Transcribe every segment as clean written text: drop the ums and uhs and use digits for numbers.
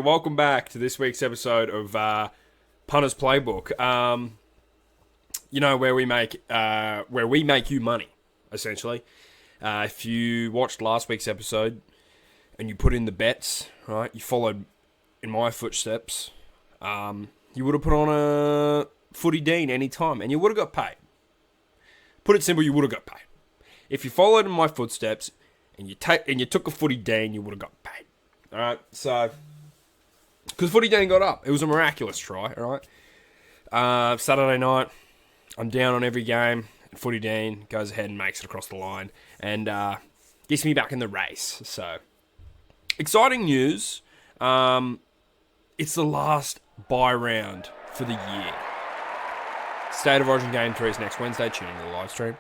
Welcome back to this week's episode of Punters Playbook. Where we make you money, essentially. If you watched last week's episode and you put in the bets, right, you followed in my footsteps, you would have put on a footy dean any time and you would have got paid. Put it simple, you would have got paid. If you followed in my footsteps and you took a footy dean, you would have got paid. All right, so because footy dean got up, it was a miraculous try. All right, Saturday night, I'm down on every game. Footy dean goes ahead and makes it across the line and gets me back in the race. So exciting news! It's the last bye round for the year. State of Origin Game 3 is next Wednesday. Tune into the live stream.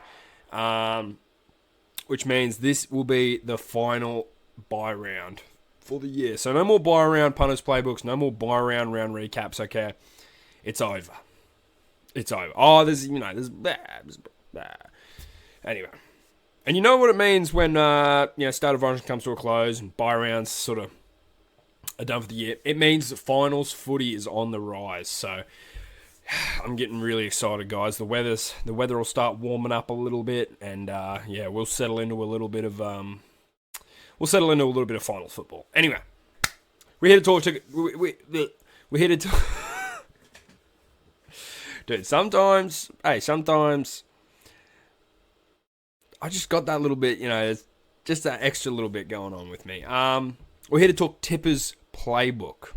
Which means this will be the final bye round for the year. So no more bye round punters playbooks, no more bye round recaps, okay? It's over. It's over. Oh, there's anyway. And you know what it means when State of Origin comes to a close and bye rounds sort of are done for the year. It means the finals footy is on the rise. So I'm getting really excited, guys. The weather will start warming up a little bit, and we'll settle into a little bit of final football. Anyway, we're here to talk to we're here to talk. Dude, sometimes I just got that little bit, just that extra little bit going on with me. We're here to talk Tippers Playbook.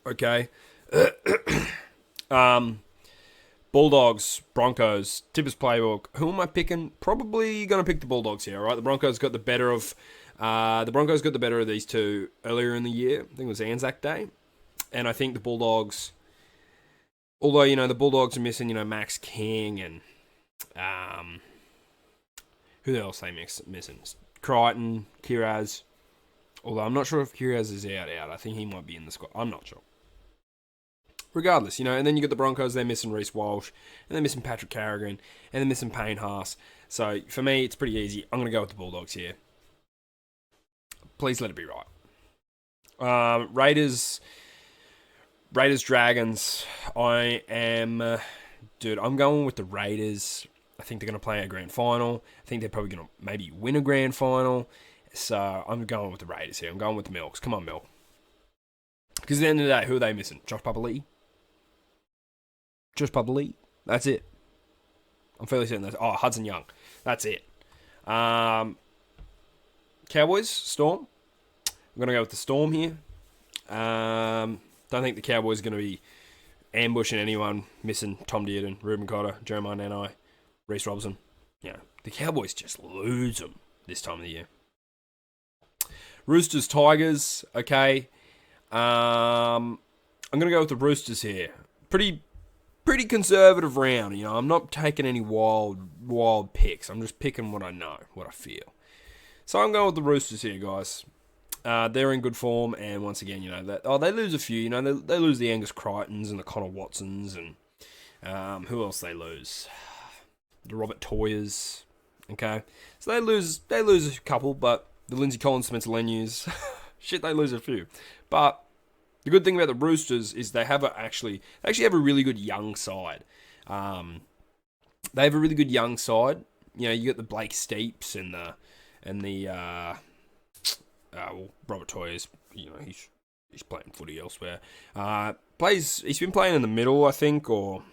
Okay. Bulldogs, Broncos, Tippers Playbook. Who am I picking? Probably going to pick the Bulldogs here, right? The Broncos got the better of these two earlier in the year. I think it was Anzac Day. And I think the Bulldogs, although, the Bulldogs are missing, Max King and who else they missing? Crichton, Kiraz. Although I'm not sure if Kiraz is out. I think he might be in the squad. I'm not sure. Regardless, and then you got the Broncos, they're missing Reece Walsh, and they're missing Patrick Carrigan, and they're missing Payne Haas. So, for me, it's pretty easy. I'm going to go with the Bulldogs here. Please let it be right. Raiders, Dragons. I'm going with the Raiders. I think they're going to play a grand final. I think they're probably going to maybe win a grand final. So, I'm going with the Raiders here. I'm going with the Milks. Come on, Milk. Because at the end of the day, who are they missing? Josh Papali'i? That's it. I'm fairly certain that's... Oh, Hudson Young. That's it. Cowboys, Storm. I'm going to go with the Storm here. Don't think the Cowboys are going to be ambushing anyone, missing Tom Dearden, Ruben Cotter, Jeremiah Nanai, Reece Robson. The Cowboys just lose them this time of the year. Roosters, Tigers. Okay. I'm going to go with the Roosters here. Pretty conservative round. I'm not taking any wild picks. I'm just picking what I know, what I feel. So I'm going with the Roosters here, guys. They're in good form, and once again, they lose a few. They lose the Angus Crichtons and the Connor Watsons, and who else they lose? The Robert Toyers. Okay, so they lose a couple, but the Lindsay Collins, Spencer Lenyus, shit, they lose a few. But the good thing about the Roosters is they actually have a really good young side. They have a really good young side. You got the Blake Steeps and the Robert Toyers. He's playing footy elsewhere. He's been playing in the middle, I think, or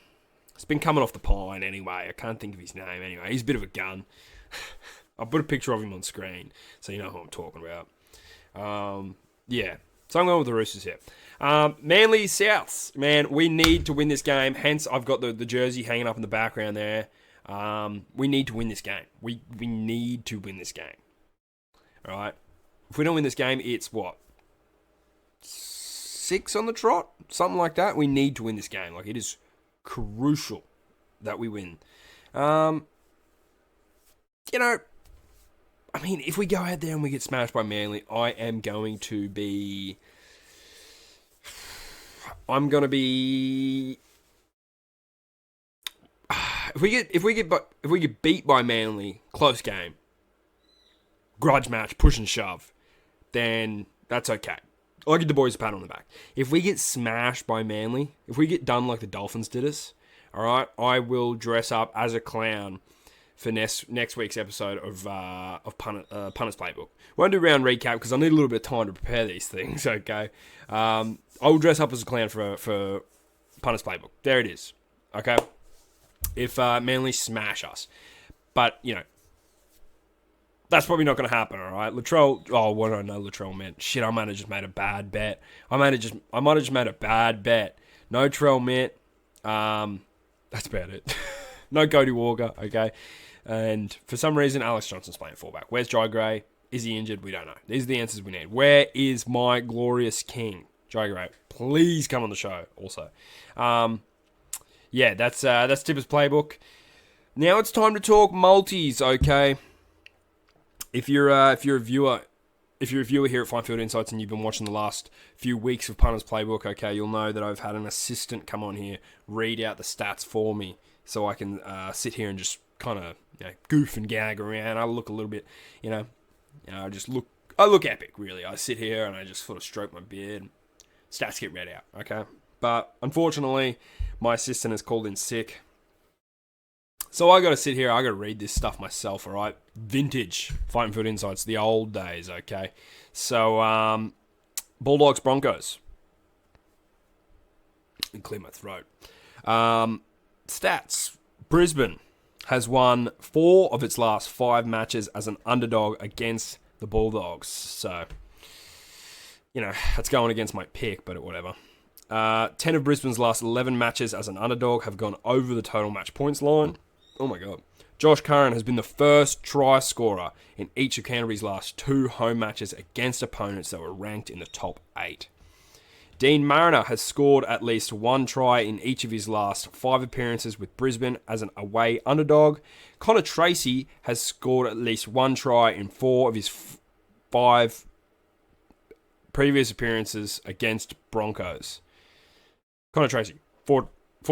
it's been coming off the pine anyway. I can't think of his name anyway. He's a bit of a gun. I'll put a picture of him on screen so you know who I'm talking about. So I'm going with the Roosters here. Manly Souths. Man, we need to win this game. Hence, I've got the jersey hanging up in the background there. We need to win this game. We need to win this game. All right? If we don't win this game, it's what? 6 on the trot? Something like that. We need to win this game. It is crucial that we win. If we go out there and we get smashed by Manly, I am going to be... If we get beat by Manly, close game, grudge match, push and shove, then that's okay. I'll give the boys a pat on the back. If we get smashed by Manly, if we get done like the Dolphins did us, all right, I will dress up as a clown for next week's episode of Punters Playbook. Won't do round recap because I need a little bit of time to prepare these things, okay? I will dress up as a clown for Punters Playbook. There it is, okay? If Manly smash us. But, you know, that's probably not going to happen, all right? Latrell, what do I know Latrell meant? Shit, I might have just made a bad bet. I might have just made a bad bet. No Trell meant. That's about it. No Cody Walker, okay? And for some reason, Alex Johnson's playing fullback. Where's Jai Gray? Is he injured? We don't know. These are the answers we need. Where is my glorious king? Jai Gray, please come on the show also. Yeah, that's Tipper's Playbook. Now it's time to talk multis, okay? If you're a viewer here at Finefield Insights and you've been watching the last few weeks of Punters Playbook, okay, you'll know that I've had an assistant come on here, read out the stats for me, so I can sit here and just kind of goof and gag around. I look a little bit, I look epic, really. I sit here and I just sort of stroke my beard. Stats get read out, okay? But unfortunately, my assistant has called in sick. So I got to sit here, I got to read this stuff myself, all right? Vintage Fighting Field Insights, the old days, okay? So, Bulldogs, Broncos. Clear my throat. Stats. Brisbane has won 4 of its last 5 matches as an underdog against the Bulldogs. So, that's going against my pick, but whatever. 10 of Brisbane's last 11 matches as an underdog have gone over the total match points line. Oh my God. Josh Curran has been the first try scorer in each of Canterbury's last 2 home matches against opponents that were ranked in the top 8. Dean Mariner has scored at least 1 try in each of his last 5 appearances with Brisbane as an away underdog. Connor Tracy has scored at least 1 try in 4 of his 5 previous appearances against Broncos. Connor Tracy, 4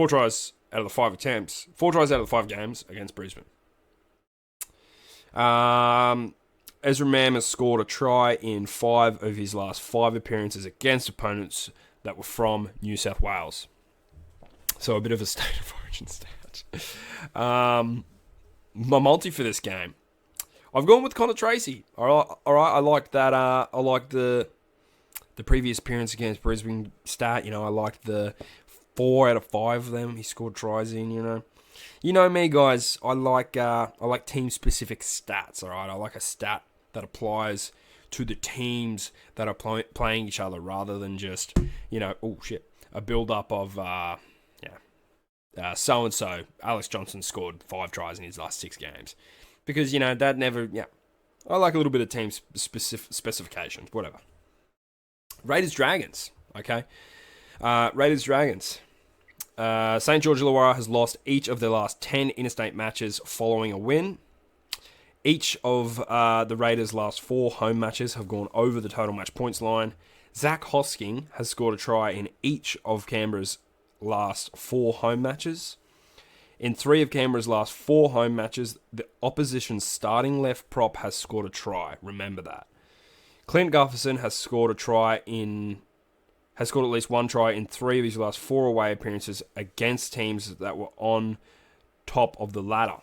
tries out of the 5 attempts. 4 tries out of the 5 games against Brisbane. Ezra Mam has scored a try in 5 of his last 5 appearances against opponents that were from New South Wales. So a bit of a state of origin stat. My multi for this game, I've gone with Connor Tracy. All right. I like that. I like the previous appearance against Brisbane stat. I like the 4 out of 5 of them he scored tries in. You know me, guys. I like team specific stats. All right, I like a stat that applies to the teams that are playing each other rather than just a build up of so and so. Alex Johnson scored 5 tries in his last 6 games because that never. Yeah, I like a little bit of team specifications. Whatever. Raiders Dragons. Okay, Raiders Dragons. St. George Illawarra has lost each of their last 10 interstate matches following a win. Each of the Raiders' last 4 home matches have gone over the total match points line. Zach Hosking has scored a try in each of Canberra's last 4 home matches. In 3 of Canberra's last 4 home matches, the opposition's starting left prop has scored a try. Remember that. Clint Gufferson has scored at least 1 try in 3 of his last 4 away appearances against teams that were on top of the ladder.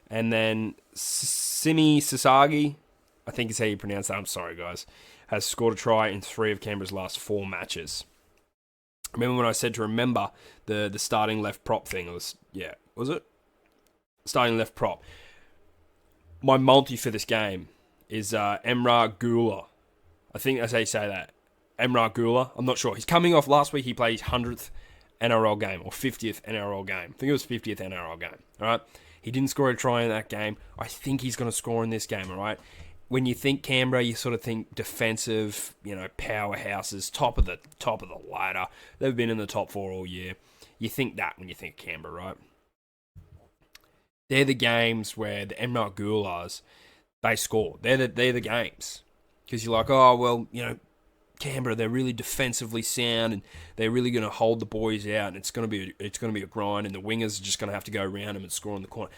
And then Simi Sasagi, I think is how you pronounce that, I'm sorry guys, has scored a try in 3 of Canberra's last 4 matches. Remember when I said to remember the starting left prop thing? Was it? Starting left prop. My multi for this game is Emrah Gula. I think that's how you say that. Emrah Gula. I'm not sure. He's coming off last week. He played his 100th NRL game or 50th NRL game. I think it was 50th NRL game. All right. He didn't score a try in that game. I think he's going to score in this game. All right. When you think Canberra, you sort of think defensive, powerhouses, top of the ladder. They've been in the top 4 all year. You think that when you think Canberra, right? They're the games where the Emrah Gulas, they score. They're the games because you're like, Canberra, they're really defensively sound and they're really going to hold the boys out and it's going to be a grind and the wingers are just going to have to go around them and score in the corner.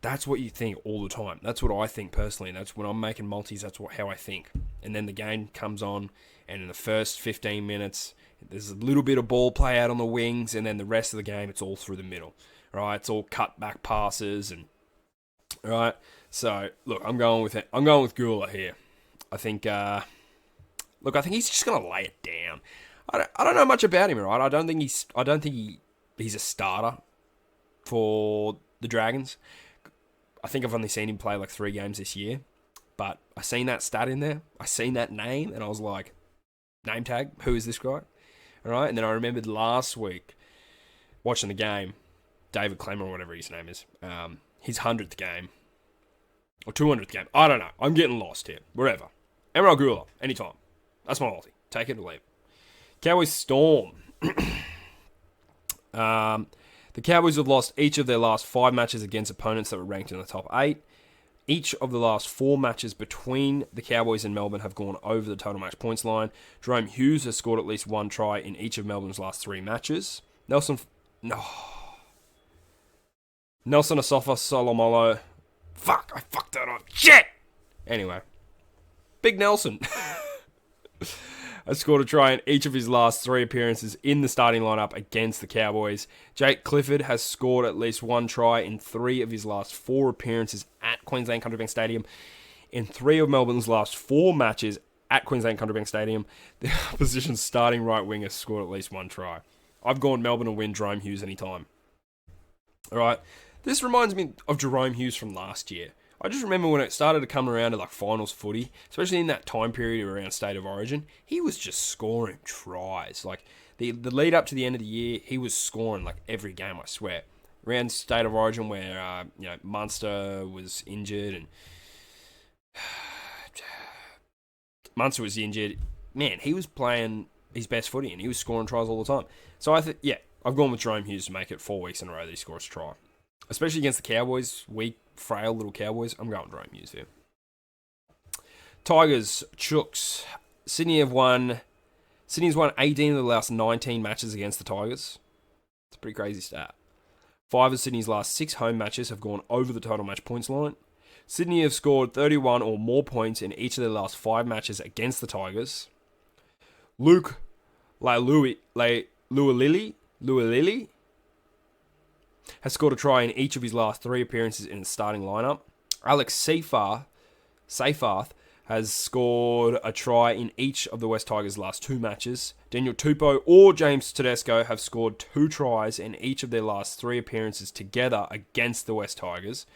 That's what you think all the time. That's what I think personally. That's when I'm making multis. That's how I think. And then the game comes on, and in the first 15 minutes, there's a little bit of ball play out on the wings, and then the rest of the game, it's all through the middle. Right? It's all cut back passes, and right. So look, I'm going with it. I'm going with Gula here. I think. Look, I think he's just gonna lay it down. I don't know much about him. Right? I don't think he's a starter for the Dragons. I think I've only seen him play like 3 games this year, but I seen that stat in there. I seen that name, and I was like, name tag, who is this guy? All right, and then I remembered last week watching the game, David Clemmer or whatever his name is, his 100th game or 200th game. I don't know. I'm getting lost here. Wherever. Emerald Gula, anytime. That's my multi. Take it or leave it. Cowboys Storm. The Cowboys have lost each of their last 5 matches against opponents that were ranked in the top 8. Each of the last 4 matches between the Cowboys and Melbourne have gone over the total match points line. Jerome Hughes has scored at least 1 try in each of Melbourne's last 3 matches. Nelson Asafa Solomolo. Fuck, I fucked that up. Shit! Anyway. Big Nelson. has scored a try in each of his last 3 appearances in the starting lineup against the Cowboys. Jake Clifford has scored at least 1 try in 3 of his last 4 appearances at Queensland Country Bank Stadium. In 3 of Melbourne's last 4 matches at Queensland Country Bank Stadium, the opposition's starting right wing has scored at least 1 try. I've gone Melbourne to win Jerome Hughes anytime. Alright, this reminds me of Jerome Hughes from last year. I just remember when it started to come around to like finals footy, especially in that time period around State of Origin, he was just scoring tries. Like the lead up to the end of the year, he was scoring like every game, I swear. Around State of Origin where Munster was injured and Munster was injured, man, he was playing his best footy and he was scoring tries all the time. So I think, I've gone with Jerome Hughes to make it 4 weeks in a row that he scores a try. Especially against the Cowboys, weak, frail little Cowboys. I'm going Jerome Hughes here. Tigers, Chooks. Sydney's won 18 of the last 19 matches against the Tigers. It's a pretty crazy stat. 5 of Sydney's last 6 home matches have gone over the total match points line. Sydney have scored 31 or more points in each of their last 5 matches against the Tigers. Luke Lualili has scored a try in each of his last 3 appearances in the starting lineup. Alex Seyfarth has scored a try in each of the West Tigers' last 2 matches. Daniel Tupou or James Tedesco have scored 2 tries in each of their last 3 appearances together against the West Tigers.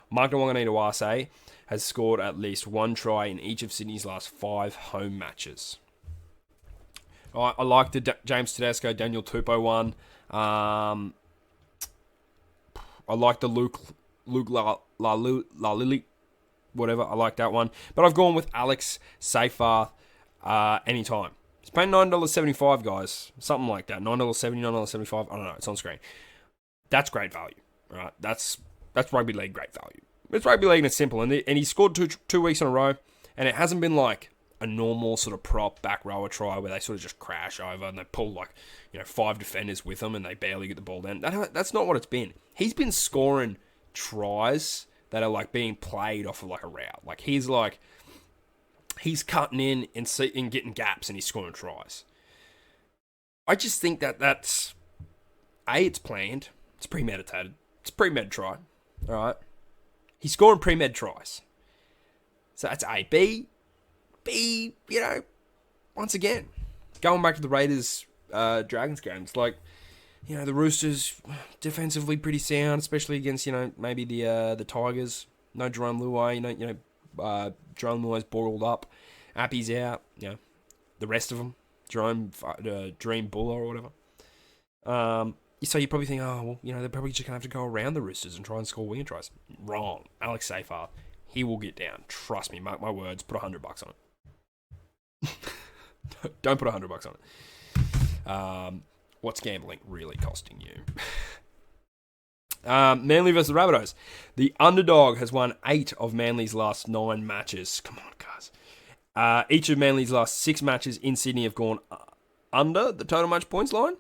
Mark Nwanganita-Wase has scored at least 1 try in each of Sydney's last 5 home matches. I like the James Tedesco, Daniel Tupou one. I like the Luke Lili, whatever. I like that one. But I've gone with Alex Seyfarth anytime. He's paying $9.75, guys. Something like that. $9.70, $9.75. I don't know. It's on screen. That's great value, right? That's rugby league great value. It's rugby league and it's simple. And he scored two weeks in a row. And it hasn't been like a normal sort of prop back rower try where they sort of just crash over and they pull 5 defenders with them and they barely get the ball down. That's not what it's been. He's been scoring tries that are like being played off of like a route. Like he's cutting in and getting gaps and he's scoring tries. I just think that's it's planned. It's premeditated. It's a pre-med try. All right. He's scoring pre-med tries. So that's A. B, once again, going back to the Raiders Dragons games, the Roosters defensively pretty sound, especially against maybe the Tigers. No Jerome Luai, Jerome Luai's boiled up, Appy's out, the rest of them, Dream Buller or whatever. So you probably think, they're probably just gonna have to go around the Roosters and try and score winger tries. Wrong. Alex Seyfarth, he will get down. Trust me, mark my words. Put $100 on it. Don't put $100 on it. What's gambling really costing you? Manly versus the Rabbitohs. The underdog has won 8 of Manly's last 9 matches. Come on, guys. Each of Manly's last 6 matches in Sydney have gone under the total match points line.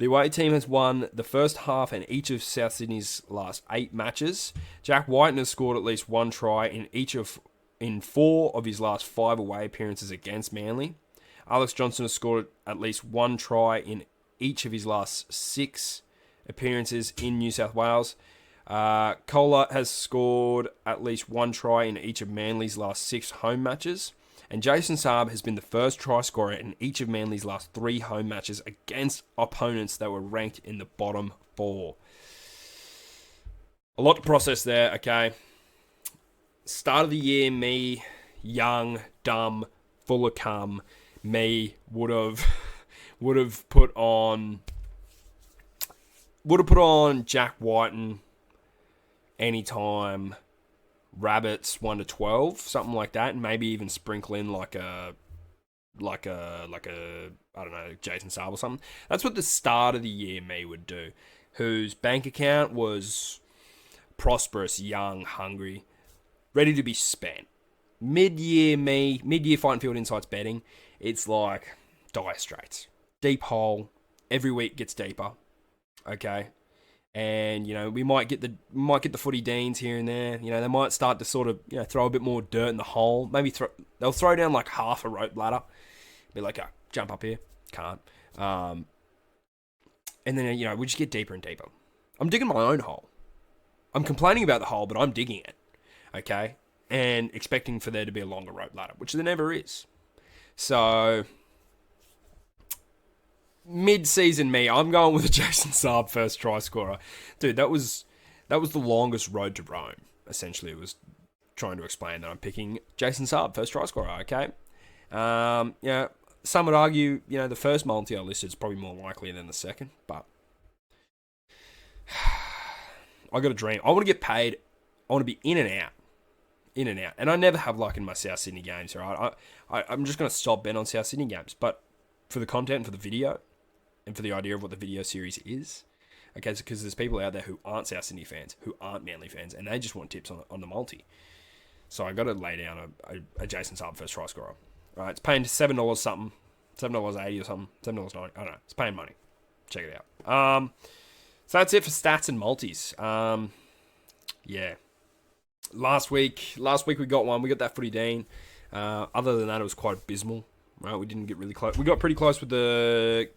The away team has won the first half in each of South Sydney's last 8 matches. Jack Whiten has scored at least 1 try in 4 of his last 5 away appearances against Manly. Alex Johnson has scored at least 1 try in each of his last 6 appearances in New South Wales. Kohler has scored at least 1 try in each of Manly's last 6 home matches. And Jason Saab has been the first try scorer in each of Manly's last 3 home matches against opponents that were ranked in the bottom 4. A lot to process there, okay? Start of the year, me, young, dumb, full of cum, me would have put on Jack Whiten anytime. Rabbits 1 to 12, something like that, and maybe even sprinkle in like a I don't know, Jason Saab or something. That's what the start of the year me would do, whose bank account was prosperous, young, hungry, ready to be spent. Mid-year Fighting Field Insights betting, it's like dire straits, deep hole. Every week gets deeper. Okay. And, you know, we might get the footy deans here and there. You know, they might start to sort of, you know, throw a bit more dirt in the hole. Maybe they'll throw down like half a rope ladder. Be like, oh, jump up here. Can't. And then, you know, we just get deeper and deeper. I'm digging my own hole. I'm complaining about the hole, but I'm digging it. Okay? And expecting for there to be a longer rope ladder, which there never is. So mid-season me, I'm going with a Jason Saab first try scorer. Dude, that was the longest road to Rome. Essentially, it was trying to explain that I'm picking Jason Saab first try scorer, okay? Yeah, some would argue, you know, the first multi I listed is probably more likely than the second, but I got a dream. I want to get paid. I want to be in and out. And I never have luck in my South Sydney games, right? I'm just going to stop betting on South Sydney games, but for the content and for the video, and for the idea of what the video series is. Okay, because there's people out there who aren't South Sydney fans, who aren't Manly fans, and they just want tips on the multi. So I got to lay down a Jason Saab first try scorer. All right, it's paying $7 something, $7.80 or something, $7.90. I don't know. It's paying money. Check it out. So that's it for stats and multis. Yeah. Last week we got one. We got that footy dean. Other than that, it was quite abysmal. Right, we didn't get really close. We got pretty close with the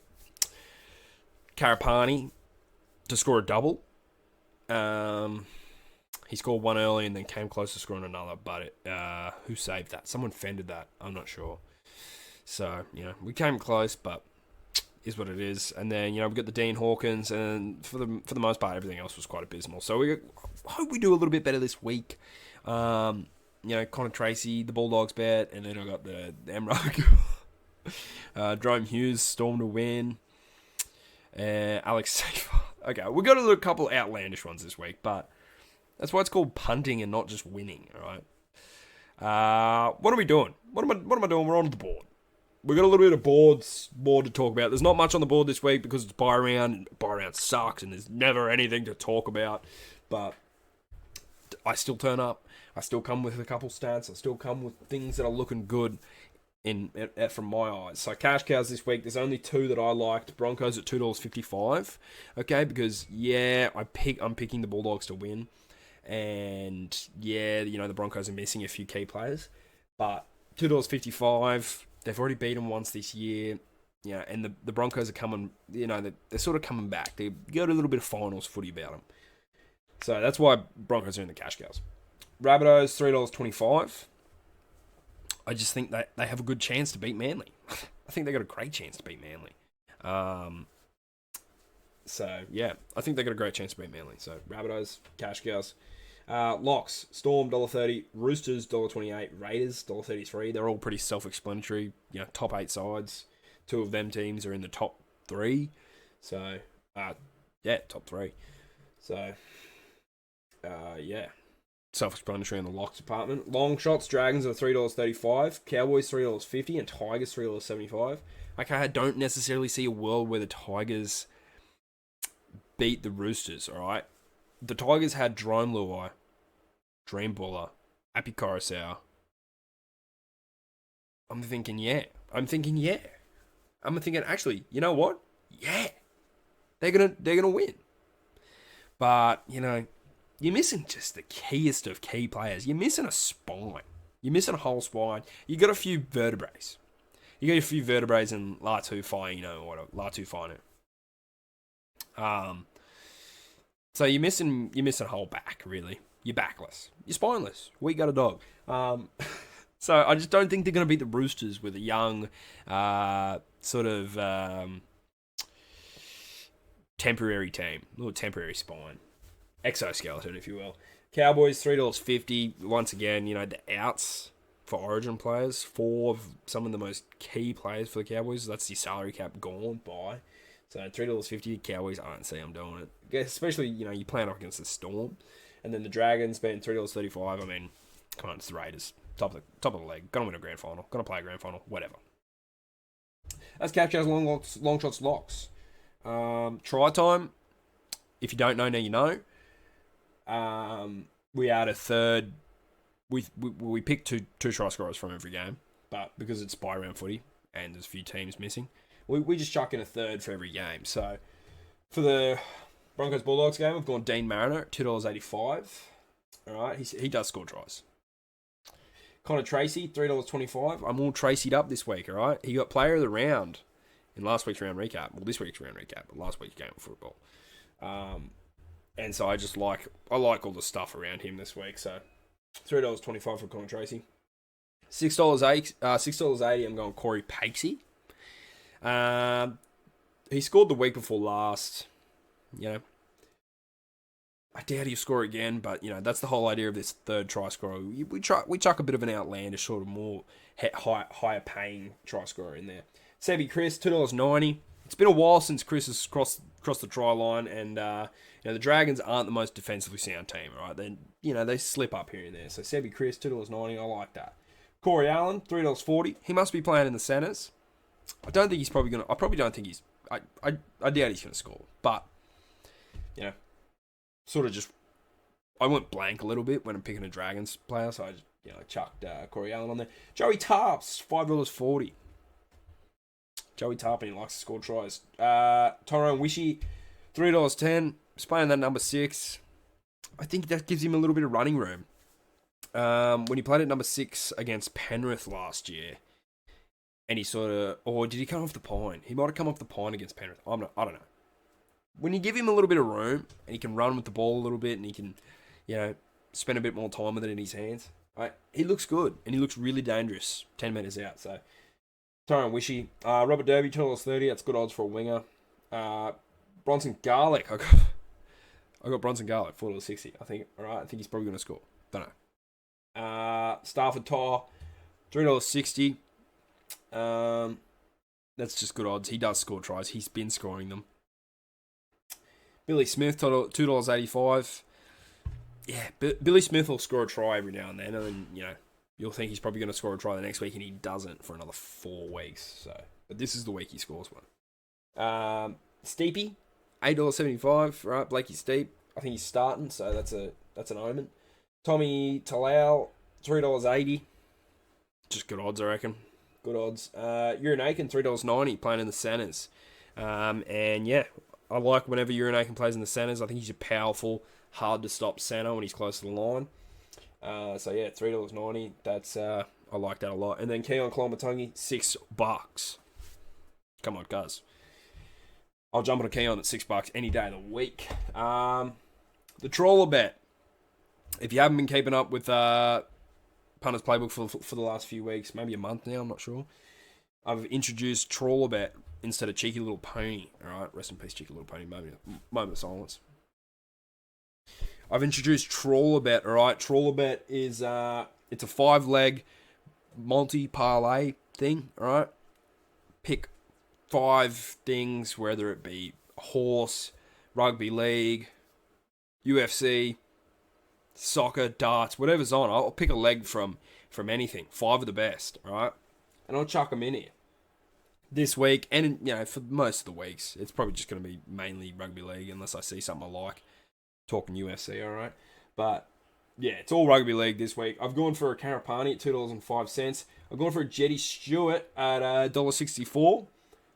Karapani to score a double. He scored one early and then came close to scoring another, but who saved that? Someone fended that. I'm not sure. So, you know, we came close, but is what it is. And then, you know, we got the Dean Hawkins, and for the most part, everything else was quite abysmal. So I hope we do a little bit better this week. You know, Connor Tracy, the Bulldogs bet, and then I got the MRUG. Jerome Hughes, Storm to win. Alex Safer. Okay, we got a couple outlandish ones this week, but that's why it's called punting and not just winning, alright? What are we doing? What am I doing? We're on the board. We got a little bit of board to talk about. There's not much on the board this week because it's buy round, and buy round sucks, and there's never anything to talk about. But I still turn up. I still come with a couple stats. I still come with things that are looking good from my eyes. So cash cows this week, there's only 2 that I liked. Broncos at $2.55. Okay, because yeah, I'm picking the Bulldogs to win. And yeah, you know, the Broncos are missing a few key players. But $2.55, they've already beaten once this year. Yeah, and the Broncos are coming, you know, they're sort of coming back. They got a little bit of finals footy about them. So that's why Broncos are in the cash cows. Rabbitohs, $3.25. I just think that they have a good chance to beat Manly. I think they got a great chance to beat Manly. So, yeah, I think they got a great chance to beat Manly. So, Rabbitohs, cash cows. Locks, Storm, $1.30. Roosters, $1.28. Raiders, $1.33. They're all pretty self-explanatory. You know, top 8 sides. 2 of them teams are in the top 3. So, yeah, top 3. So, yeah. Self-explanatory in the locks department. Long shots, Dragons are $3.35. Cowboys, $3.50. And Tigers, $3.75. Okay, I don't necessarily see a world where the Tigers beat the Roosters, alright? The Tigers had Jerome Luai, Dream Buller, Api Coruscant. I'm thinking, actually, you know what? Yeah. they're gonna win. But, you're missing just the keyest of key players. You're missing a spine. You're missing a whole spine. You got a few vertebrae. You got a few vertebrae in Latu Fino or Latu Fino. So you're missing a whole back, really. You're backless. You're spineless. We got a dog. So I just don't think they're going to beat the Roosters with a young, temporary team. A little temporary spine. Exoskeleton, if you will. Cowboys, $3.50. Once again, the outs for Origin players. 4 of some of the most key players for the Cowboys. That's the salary cap gone by. So $3.50. Cowboys, I don't see them doing it. Especially, you playing up against the Storm. And then the Dragons being $3.35. I mean, come on, it's the Raiders. Top of the league. Gonna win a grand final. Gonna play a grand final. Whatever. That's Capchar's long shots locks. Try time. If you don't know, now you know. We add a third. We pick two try scorers from every game, but because it's bye round footy and there's a few teams missing, we just chuck in a third for every game. So for the Broncos Bulldogs game, we've gone Dean Mariner at $2.85. All right, he does score tries. Connor Tracy, $3.25. I'm all Tracy'd up this week, all right? He got player of the round in last week's round recap. Well, this week's round recap, but last week's game of football. And so I like all the stuff around him this week. So $3.25 for Connor Tracy. $6.80, I'm going Corey Pacey. He scored the week before last. I doubt he'll score again, but that's the whole idea of this third try scorer. We chuck a bit of an outlandish, sort of more higher paying try scorer in there. Sebi Chris, $2.90. It's been a while since Chris has crossed the try line, and the Dragons aren't the most defensively sound team, right? They slip up here and there. So Sebi Chris, $2.90. I like that. Corey Allen, $3.40. He must be playing in the centres. I don't think he's probably gonna. I probably don't think he's. I doubt he's gonna score, but sort of just, I went blank a little bit when I'm picking a Dragons player, so I just, I chucked Corey Allen on there. Joey Tarps, $5.40. Joey Tarp, he likes to score tries. Tyrone Wishy, $3.10. He's playing that number 6. I think that gives him a little bit of running room. When he played at number 6 against Penrith last year, and he did he come off the pine? He might have come off the pine against Penrith. I don't know. When you give him a little bit of room, and he can run with the ball a little bit, and he can, spend a bit more time with it in his hands, right? He looks good, and he looks really dangerous 10 metres out. So, Tyrone Wishy. Robert Derby, $2.30. That's good odds for a winger. Bronson Garlick. I got Bronson Garlick, $4.60. I think. All right, I think he's probably going to score. Don't know. Stafford Tar, $3.60. That's just good odds. He does score tries. He's been scoring them. Billy Smith, $2.85. Yeah, Billy Smith will score a try every now and then, and then, you'll think he's probably going to score a try the next week, and he doesn't for another 4 weeks. So, but this is the week he scores one. Steepy, $8.75. Right, Blakey Steep. I think he's starting, so that's an omen. Tommy Talau, $3.80. Just good odds, I reckon. Good odds. Urinakin, $3.90, playing in the centres. And yeah, I like whenever Urinakin plays in the centres. I think he's a powerful, hard to stop centre when he's close to the line. So yeah, $3.90. That's I like that a lot. And then Keon Kolomatangi, $6. Come on, guys. I'll jump on a Keon at $6 any day of the week. The Trawler Bet. If you haven't been keeping up with Punters Playbook for the last few weeks, maybe a month now, I'm not sure. I've introduced Trawler Bet instead of Cheeky Little Pony. All right, rest in peace, Cheeky Little Pony. Moment of silence. I've introduced Trawler Bet. All right, Trawler Bet is it's a 5-leg multi-parlay thing. All right, pick 5 things, whether it be horse, rugby league, UFC, soccer, darts, whatever's on. I'll pick a leg from anything. 5 of the best. All right, and I'll chuck them in here this week, and for most of the weeks, it's probably just going to be mainly rugby league unless I see something I like. Talking UFC, all right, but yeah, it's all rugby league this week. I've gone for a Karapani at $2.05. I've gone for a Jetty Stewart at $1.64.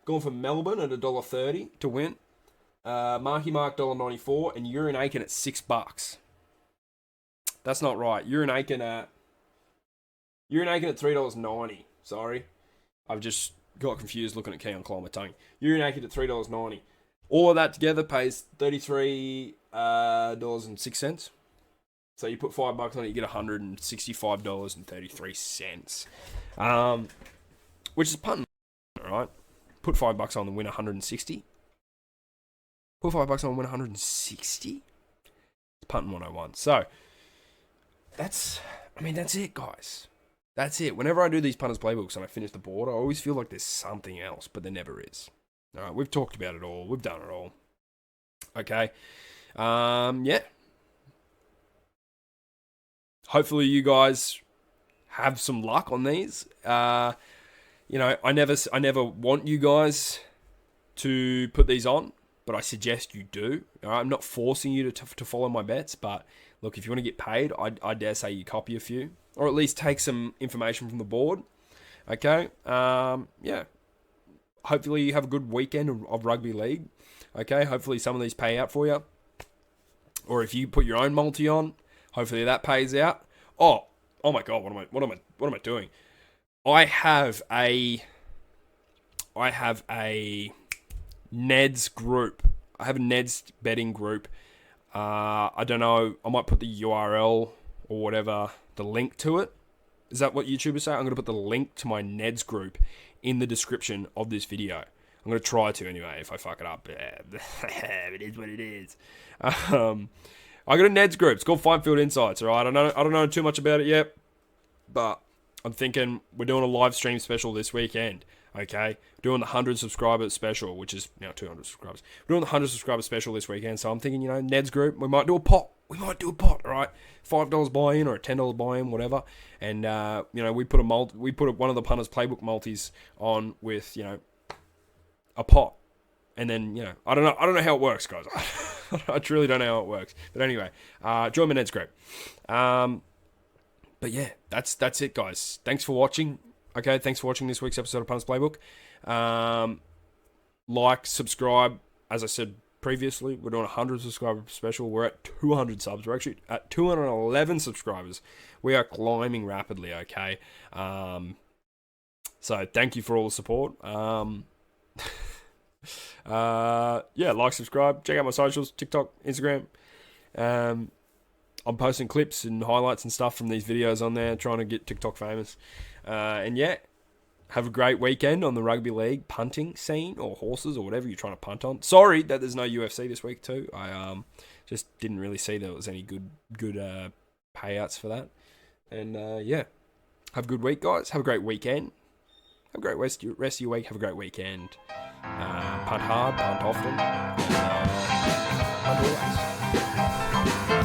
Gone for Melbourne at $1.30 to win. Marky Mark $1.94, and Urine Aiken at $6. That's not right. Urine Aiken at $3.90. Sorry, I've just got confused looking at key on Climate Tongue. Urine Aiken at $3.90. All of that together pays $33.06. So you put $5 on it, you get $165.33. Which is punting, right? Put $5 on and win 160. Put $5 on and win 160. It's punting 101. So that's it, guys. That's it. Whenever I do these Punters Playbooks and I finish the board, I always feel like there's something else, but there never is. All right, we've talked about it all. We've done it all. Okay. Yeah. Hopefully you guys have some luck on these. I never want you guys to put these on, but I suggest you do. All right? I'm not forcing you to follow my bets, but look, if you want to get paid, I dare say you copy a few, or at least take some information from the board. Okay. Yeah. Hopefully you have a good weekend of rugby league. Okay. Hopefully some of these pay out for you, or if you put your own multi on, hopefully that pays out. Oh my God! What am I doing? I have a Neds group. I have a Neds betting group. I don't know. I might put the URL or whatever, the link to it. Is that what YouTubers say? I'm going to put the link to my Neds group in the description of this video. I'm going to try to anyway. If I fuck it up, it is what it is. I got a Neds group. It's called Fine Field Insights. All right. I don't know too much about it yet, but I'm thinking we're doing a live stream special this weekend. Okay, doing the 100 subscribers special, which is now 200 subscribers. We're doing the 100 subscribers special this weekend, so I'm thinking, Ned's group, we might do a pot. All right? $5 buy-in or a $10 buy-in, whatever. And we put one of the Punters Playbook multis on with a pot, and then I don't know how it works, guys. I truly don't know how it works. But anyway, join my Ned's group. But yeah, that's it, guys. Thanks for watching. Okay, thanks for watching this week's episode of Punters Playbook. Like, subscribe. As I said previously, we're doing a 100 subscriber special. We're at 200 subs. We're actually at 211 subscribers. We are climbing rapidly, okay? So thank you for all the support. Like, subscribe. Check out my socials, TikTok, Instagram. I'm posting clips and highlights and stuff from these videos on there, trying to get TikTok famous. Have a great weekend on the rugby league punting scene, or horses, or whatever you're trying to punt on. Sorry that there's no UFC this week too. I just didn't really see there was any good payouts for that. And have a good week, guys. Have a great weekend. Have a great rest of your week. Have a great weekend. Punt hard, punt often, and punt always.